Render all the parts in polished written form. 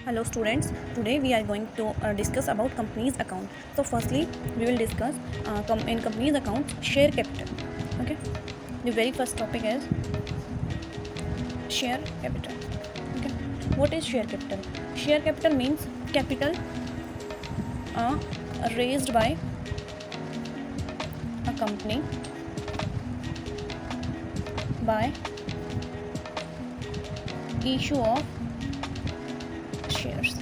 Hello students, today we are going to discuss about company's account. So firstly, we will discuss in company's account share capital. Okay, the very first topic is share capital. Okay, what is share capital? Share capital means capital raised by a company by issue of shares.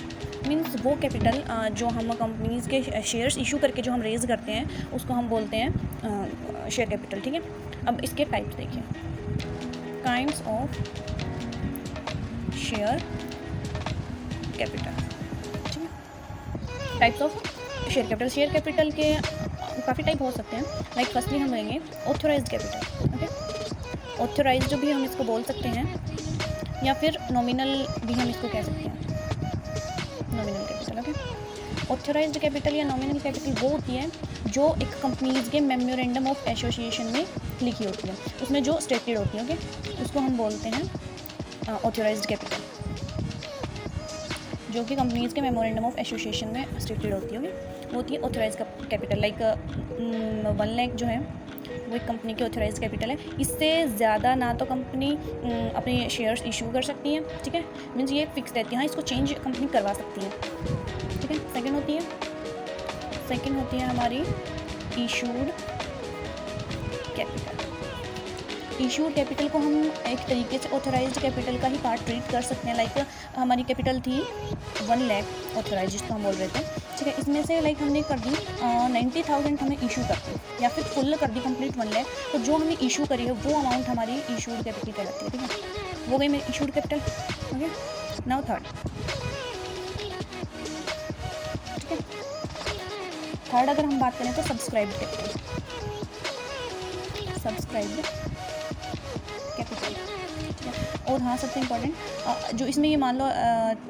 Means वो capital जो हम companies के shares issue करके जो हम rays करते हैं उसको हम बोलते हैं शेयर कैपिटल। ठीक है, अब इसके टाइप्स देखिए, काइंड्स ऑफ शेयर कैपिटल। ठीक है, types of share capital. Share capital के काफ़ी टाइप हो सकते हैं। लाइक फर्स्टली हम लेंगे ऑथोराइज्ड कैपिटल। ओके, ऑथोराइज्ड भी हम इसको बोल सकते हैं या फिर नॉमिनल भी हम इसको कह सकते हैं, nominal capital. Okay, authorised capital या नॉमिनल कैपिटल वो होती है जो एक कंपनीज के मेमोरेंडम ऑफ एसोसिएशन में लिखी होती है, उसमें जो स्टेटेड होती है। ओके, उसको हम बोलते हैं ऑथराइज्ड कैपिटल, जो कि कंपनीज के मेमोरेंडम ऑफ एसोसिएशन में स्टेटेड होती है। ओके, वो होती है ऑथराइज्ड कैपिटल। लाइक 1 लाख जो है वो एक कंपनी की ऑथराइज्ड कैपिटल है। इससे ज़्यादा ना तो कंपनी अपने शेयर्स इशू कर सकती है। ठीक है, मीन्स ये फिक्स रहती है। हाँ, इसको चेंज कंपनी करवा सकती है। ठीक है, सेकंड होती है हमारी इशूड कैपिटल। इशूड कैपिटल को हम एक तरीके से ऑथराइज्ड कैपिटल का ही पार्ट ट्रीट कर सकते हैं। लाइक हमारी कैपिटल थी 1 लाख ऑथराइज, जिसको हम बोल रहे थे। ठीक है, इसमें से लाइक हमने कर दी 90,000 हमें इशू कर दी या फिर फुल कर दी कंप्लीट 1 लाख। तो जो हमने इशू करी है वो अमाउंट हमारी इशूड कैपिटल कहलाती है। ठीक है, वो गई मेरी issued capital. Okay, now third. ठीक है, थर्ड अगर हम बात करें तो सब्सक्राइब्ड कैपिटल। Subscribed capital. ठीक है, और हाँ सबसे इम्पॉर्टेंट जो इसमें ये मान लो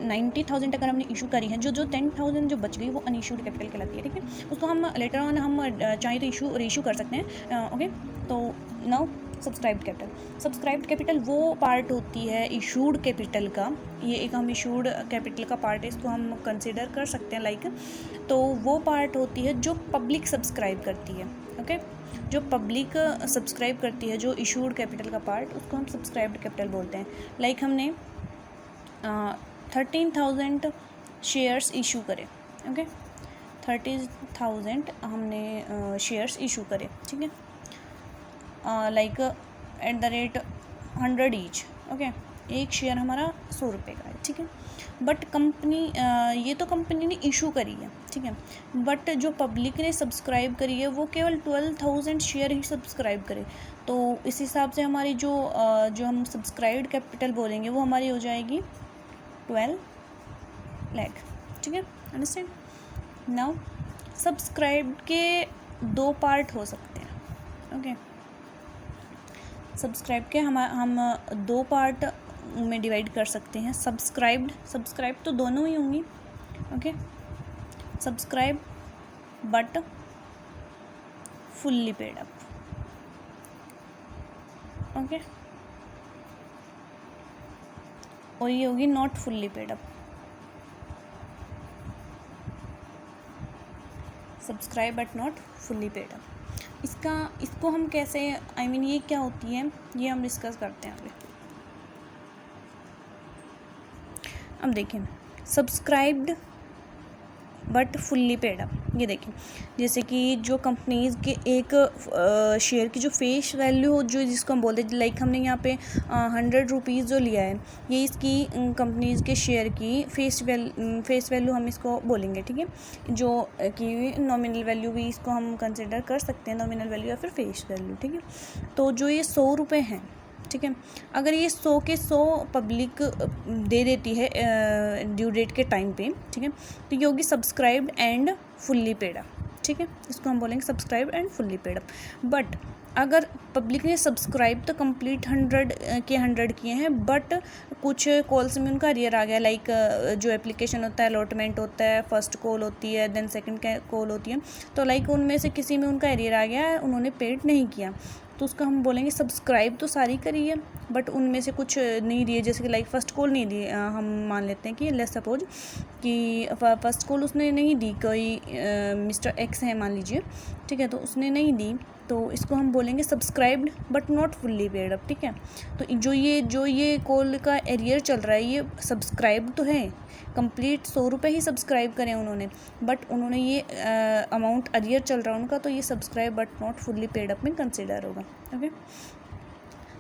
90,000 अगर हमने इशू करी है, जो 10,000 जो बच गई वो अनइशूड कैपिटल कहलाती है। ठीक है, उसको हम लेटर ऑन हम चाहे तो इशू रीइशू कर सकते हैं। ओके, तो now subscribed capital. Subscribed capital वो पार्ट होती है इशूड कैपिटल का, ये एक हम इशूड कैपिटल का पार्ट है, इसको हम कंसिडर कर सकते हैं। लाइक तो वो पार्ट होती है जो पब्लिक सब्सक्राइब करती है। ओके, जो पब्लिक सब्सक्राइब करती है, जो इशूड कैपिटल का पार्ट, उसको हम सब्सक्राइब्ड कैपिटल बोलते हैं। लाइक हमने 13,000 शेयर्स इशू करे। ओके, 30,000 हमने शेयर्स इशू करे। ठीक है, like at the rate 100 each. Okay, एक शेयर हमारा 100 रुपये का है। ठीक है, बट कंपनी ये तो कंपनी ने इशू करी है। ठीक है, बट जो पब्लिक ने सब्सक्राइब करी है वो केवल 12,000 शेयर ही सब्सक्राइब करे। तो इस हिसाब से हमारी जो हम सब्सक्राइब्ड कैपिटल बोलेंगे वो हमारी हो जाएगी 12 लाख। ठीक है, अंडरस्टैंड। नाउ सब्सक्राइब्ड के 2 पार्ट हो सकते हैं। ओके, सब्सक्राइब के हम 2 पार्ट में डिवाइड कर सकते हैं। सब्सक्राइब तो दोनों ही होंगी। Okay, subscribe but fully paid up. Okay, और ये होगी not fully paid up. Subscribe but not fully paid up. इसको हम कैसे ये क्या होती है ये हम डिस्कस करते हैं अभी। अब देखिए, subscribed but fully paid up, ये देखिए जैसे कि जो कंपनीज़ के एक शेयर की जो फेस वैल्यू हो, जो जिसको हम बोलते हैं, लाइक हमने यहाँ पे 100 रुपीज़ जो लिया है, ये इसकी कंपनीज़ के शेयर की फेस वैल्यू हम इसको बोलेंगे। ठीक है, जो कि नॉमिनल वैल्यू भी इसको हम कंसिडर कर सकते हैं, नॉमिनल वैल्यू या फिर फेस वैल्यू। ठीक है, तो जो ये 100 रुपये हैं, ठीक है, अगर ये 100 के 100 पब्लिक दे देती है ड्यू डेट के टाइम पे, ठीक है, तो ये होगी subscribed and fully paid up. ठीक है, इसको हम बोलेंगे subscribe and fully paid up. But अगर पब्लिक ने सब्सक्राइब तो कंप्लीट 100 किए हैं, बट कुछ कॉल्स में उनका अरियर आ गया, लाइक जो एप्लीकेशन होता है, अलॉटमेंट होता है, फर्स्ट कॉल होती है, देन सेकंड कॉल होती है, तो लाइक उनमें से किसी में उनका अरियर आ गया है, उन्होंने पेड नहीं किया, तो उसका हम बोलेंगे सब्सक्राइब तो सारी करी है बट उनमें से कुछ नहीं दिए, जैसे कि लाइक फ़र्स्ट कॉल नहीं दी, हम मान लेते हैं कि लेट्स सपोज कि फ़र्स्ट कॉल उसने नहीं दी, कोई मिस्टर एक्स है मान लीजिए, ठीक है, तो उसने नहीं दी, तो इसको हम बोलेंगे subscribed but not fully paid up, ठीक है। तो जो ये कॉल का एरियर चल रहा है ये सब्सक्राइब तो है, कंप्लीट 100 रुपये ही सब्सक्राइब करें उन्होंने, बट उन्होंने ये अमाउंट अरियर चल रहा है उनका, तो ये subscribe but not fully paid up में कंसिडर होगा। ओके,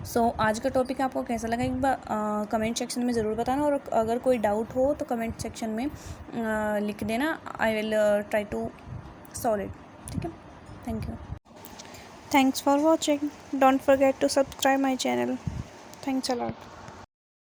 सो आज का टॉपिक आपको कैसा लगा एक बार कमेंट सेक्शन में ज़रूर बताना, और अगर कोई डाउट हो तो कमेंट सेक्शन में लिख देना, I will try to solve it, ठीक है। Thank you, thanks for watching, don't forget to subscribe my channel, thanks a lot.